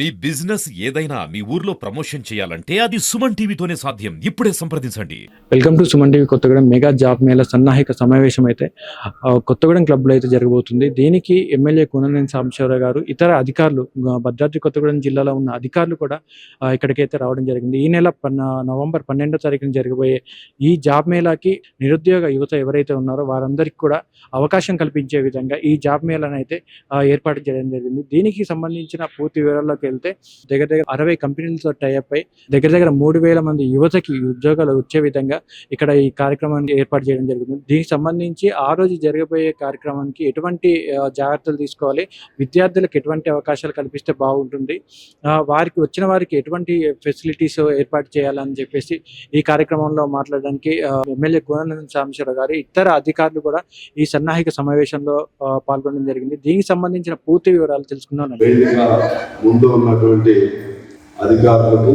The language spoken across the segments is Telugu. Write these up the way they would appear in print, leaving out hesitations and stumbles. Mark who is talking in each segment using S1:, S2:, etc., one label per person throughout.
S1: మీ బిజినెస్ ఏదైనా మీ ఊర్లో ప్రమోషన్ చేయాలంటే అది సుమన్ టీవీతోనే సాధ్యం. ఇప్పుడే సంప్రదించండి.
S2: Welcome to Suman TV Kothagudem mega job mela సన్నాహిక సమావేశం అయితే కొత్తగూడెం క్లబ్లో అయితే జరగబోతుంది. దీనికి ఎమ్మెల్యే కూనంనేని సాంబశివరావు గారు, ఇతర అధికారులు, భద్రాద్రి కొత్తగూడెం జిల్లాలో ఉన్న అధికారులు కూడా ఇక్కడికైతే రావడం జరిగింది. ఈ నెల నవంబర్ 12వ తారీఖున జరగబోయే ఈ జాబ్ మేళాకి నిరుద్యోగ యువత ఎవరైతే ఉన్నారో వారందరికీ కూడా అవకాశం కల్పించే విధంగా ఈ జాబ్ మేళాను అయితే ఏర్పాటు చేయడం జరిగింది. దీనికి సంబంధించిన పూర్తి వివరాల్లోకి వెళ్తే దగ్గర 60 కంపెనీలతో టైఅప్ అయి దగ్గర 3,000 మంది యువతకి ఉద్యోగాలు వచ్చే విధంగా ఇక్కడ ఈ కార్యక్రమాన్ని ఏర్పాటు చేయడం జరుగుతుంది. దీనికి సంబంధించి ఆ రోజు జరగబోయే కార్యక్రమానికి ఎటువంటి జాగ్రత్తలు తీసుకోవాలి, విద్యార్థులకు ఎటువంటి అవకాశాలు కల్పిస్తే బాగుంటుంది, వారికి వచ్చిన వారికి ఎటువంటి ఫెసిలిటీస్ ఏర్పాటు చేయాలని చెప్పేసి ఈ కార్యక్రమంలో మాట్లాడడానికి ఎమ్మెల్యే కూనంనేని సాంబశివరావు గారు, ఇతర అధికారులు కూడా ఈ సన్నాహిక సమావేశంలో పాల్గొనడం జరిగింది. దీనికి సంబంధించిన పూర్తి వివరాలు తెలుసుకుందాం.
S3: ముందు ఉన్నటువంటి అధికారులకు,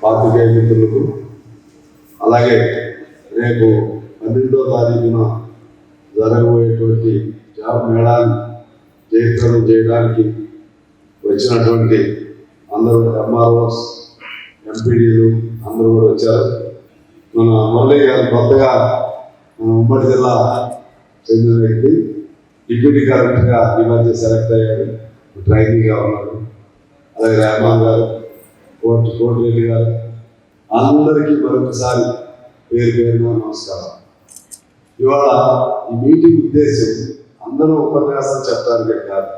S3: పాత్రికేయ మిత్రులకు, అలాగే రేపు 12వ తారీఖున జరగబోయేటువంటి జాబ్ మేళాన్ని జయప్రదం చేయడానికి వచ్చినటువంటి అందరూ ఎంఆర్ఓస్, ఎంపీడీలు అందరూ కూడా వచ్చారు. మన మురళి గారు కొత్తగా మన ఉమ్మడి జిల్లా చెందిన వ్యక్తి, డిప్యూటీ కలెక్టర్గా ఈ మధ్య సెలెక్ట్ అయ్యాడు, ట్రైనింగ్గా ఉన్నాడు. అలాగే రెహమాన్ గారు, కోటిరెడ్డి గారు, అందరికీ మరొకసారి పేరు పేరున నమస్కారం. ఇవాళ ఈ మీటింగ్ ఉద్దేశం అందరూ ఉపన్యాసం చెప్పడానికి కాదు,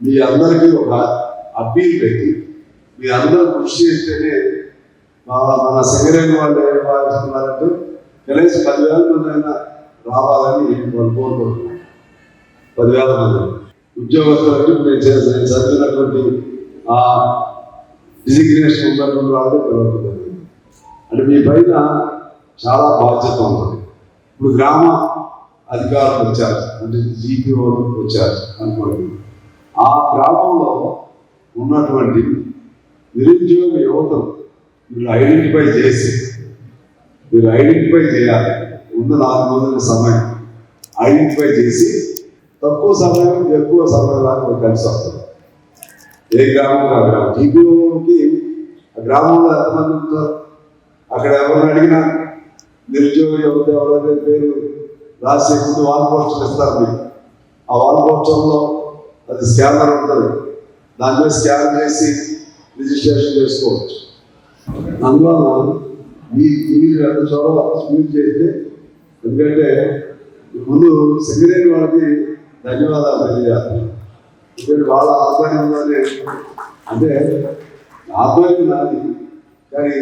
S3: మీ అందరికీ ఒక అప్పీల్ పెట్టి మీ అందరూ కృషి చేస్తేనే మన సింగరేణి వాళ్ళు ఏం భావిస్తున్నారంటే కనీసం 10,000 మంది అయినా రావాలని వాళ్ళు కోరుకుంటున్నాను. 10,000 మంది ఉద్యోగస్తులకు నేను చదివినటువంటి ఆ డిజిగ్నేషన్ ఉన్నటువంటి వాళ్ళే పిలువబడుతుంది. అంటే మీ పైన చాలా బాధ్యత ఉంటుంది. ఇప్పుడు గ్రామ అధికారులు వచ్చారు, అంటే జీపీఓలు వచ్చారు అనుకోండి. ఆ గ్రామంలో ఉన్నటువంటి నిరుద్యోగ యువతను మీరు ఐడెంటిఫై చేయాలి. ఉన్న 4 రోజుల సమయం ఐడెంటిఫై చేసి తక్కువ సమయం ఎక్కువ సమయం లాగా కలిసి వస్తుంది. ఏ గ్రామం ఆ గ్రామం జీపీఓకి ఆ గ్రామంలో ఎంతమంది ఉంటారు, అక్కడ ఎవరిని అడిగినా నిరుద్యోగ యువత ఎవరైతే పేరు రాసి ముందు వాల్ పోస్టర్లు ఇస్తారు మీకు. ఆ వాల్ పోస్టర్లో అది స్కానర్ ఉంటుంది, దాని మీద స్కాన్ చేసి రిజిస్ట్రేషన్ చేసుకోవచ్చు. అందువల్ల మీరు 2 చోట్ల స్పీడ్ చేస్తే, ఎందుకంటే ముందు సింగరేణి వాళ్ళకి ధన్యవాదాలు తెలియజేస్తున్నాను. ఎందుకంటే వాళ్ళ ఆధ్వర్యంలోనే, అంటే ఆధ్వర్యం నాది కానీ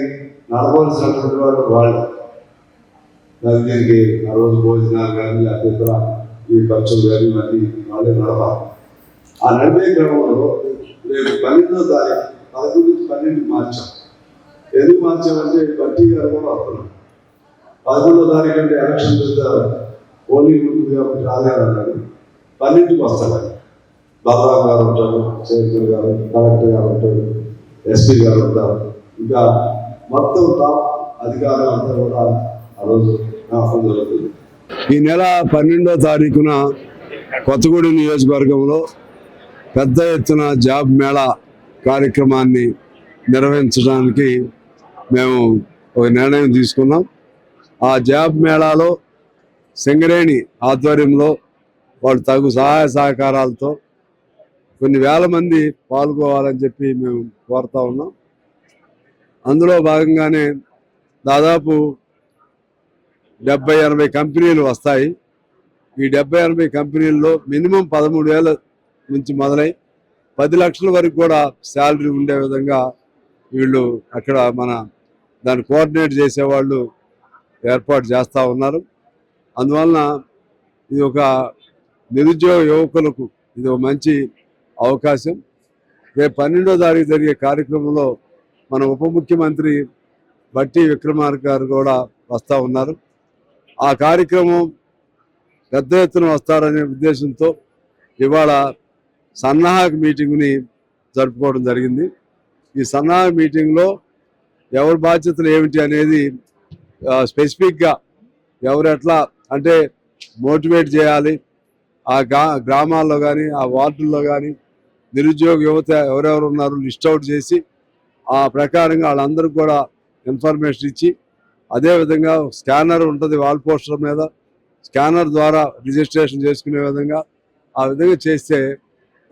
S3: నడవలసినటువంటి వాళ్ళు దీనికి ఆ రోజు భోజనాలు కానీ లేకపోతే ఈ ఖర్చులు కానీ ఇవన్నీ వాళ్ళే నడపాలి. ఆ నడిపే క్రమంలో రేపు 12వ తారీఖు 11 నుంచి 12 మార్చాం. ఎందుకు మార్చామంటే బట్టి గారు కూడా వస్తున్నాం. 11వ తారీఖు అంటే ఎలక్షన్ పోలింగ్ ఉంటుంది కాబట్టి రాలేదన్నాడు. 12కి వస్తాడు. బాబురావు గారు ఉంటారు, శేఖర్ గారు, కలెక్టర్ గారు ఉంటారు, ఎస్పీ గారు ఉంటారు, ఇంకా మొత్తం టాప్ అధికారులు అంతా కూడా ఆ రోజు జరుగుతుంది. ఈ నెల 12వ తారీఖున కొత్తగూడెం నియోజకవర్గంలో పెద్ద ఎత్తున జాబ్ మేళా కార్యక్రమాన్ని నిర్వహించడానికి మేము ఒక నిర్ణయం తీసుకున్నాం. ఆ జాబ్ మేళాలో సింగరేణి ఆధ్వర్యంలో వాళ్ళు తగు సహాయ సహకారాలతో కొన్ని వేల మంది పాల్గొవాలని చెప్పి మేము కోరుతా ఉన్నాం. అందులో భాగంగానే దాదాపు 70-80 కంపెనీలు వస్తాయి. ఈ 70-80 కంపెనీల్లో మినిమం 13,000 నుంచి మొదలై 10 లక్షల వరకు కూడా శాలరీ ఉండే విధంగా వీళ్ళు అక్కడ దాన్ని కోఆర్డినేట్ చేసేవాళ్ళు ఏర్పాటు చేస్తూ ఉన్నారు. అందువలన ఇది ఒక నిరుద్యోగ యువకులకు ఇది ఒక మంచి అవకాశం. రేపు 12వ తారీఖు జరిగే కార్యక్రమంలో మన ఉప ముఖ్యమంత్రి బట్టి విక్రమార్క గారు కూడా వస్తూ ఉన్నారు. ఆ కార్యక్రమం పెద్ద ఎత్తున వస్తారనే ఉద్దేశంతో ఇవాళ సన్నాహక మీటింగ్ని జరుపుకోవడం జరిగింది. ఈ సన్నాహక మీటింగ్లో ఎవరి బాధ్యతలు ఏమిటి అనేది స్పెసిఫిక్గా ఎవరు ఎట్లా అంటే మోటివేట్ చేయాలి, ఆ గ్రామాల్లో కానీ ఆ వార్డుల్లో కానీ
S4: నిరుద్యోగ యువత ఎవరెవరు ఉన్నారు లిస్ట్ అవుట్ చేసి ఆ ప్రకారంగా వాళ్ళందరికీ కూడా ఇన్ఫర్మేషన్ ఇచ్చి, అదేవిధంగా స్కానర్ ఉంటుంది వాల్ పోస్టర్ మీద, స్కానర్ ద్వారా రిజిస్ట్రేషన్ చేసుకునే విధంగా ఆ విధంగా చేస్తే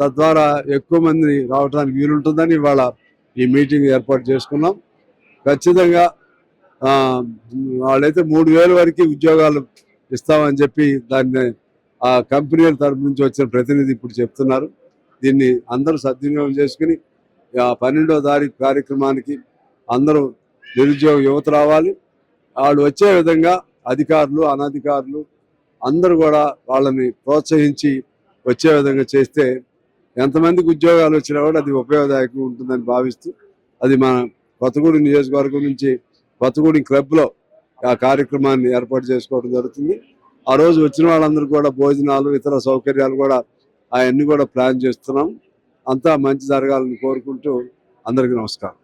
S4: తద్వారా ఎక్కువ మంది రావడానికి వీలుంటుందని ఇవాళ ఈ మీటింగ్ ఏర్పాటు చేసుకున్నాం. ఖచ్చితంగా వాళ్ళైతే 3,000 వరకు ఉద్యోగాలు ఇస్తామని చెప్పి దాన్ని ఆ కంపెనీల తరపు నుంచి వచ్చిన ప్రతినిధి ఇప్పుడు చెప్తున్నారు. దీన్ని అందరూ సద్వినియోగం చేసుకుని 12వ తారీఖు కార్యక్రమానికి అందరూ నిరుద్యోగ యువత రావాలి. వాళ్ళు వచ్చే విధంగా అధికారులు అనధికారులు అందరూ కూడా వాళ్ళని ప్రోత్సహించి వచ్చే విధంగా చేస్తే ఎంతమందికి ఉద్యోగాలు వచ్చినా కూడా అది ఉపయోగదాయకంగా ఉంటుందని భావిస్తూ అది మన కొత్తగూడెం నియోజకవర్గం నుంచి కొత్తగూడెం క్లబ్లో ఆ కార్యక్రమాన్ని ఏర్పాటు చేసుకోవడం జరుగుతుంది. ఆ రోజు వచ్చిన వాళ్ళందరూ కూడా భోజనాలు ఇతర సౌకర్యాలు కూడా అవన్నీ కూడా ప్లాన్ చేస్తున్నాం. అంతా మంచి జరగాలని కోరుకుంటూ అందరికీ నమస్కారం.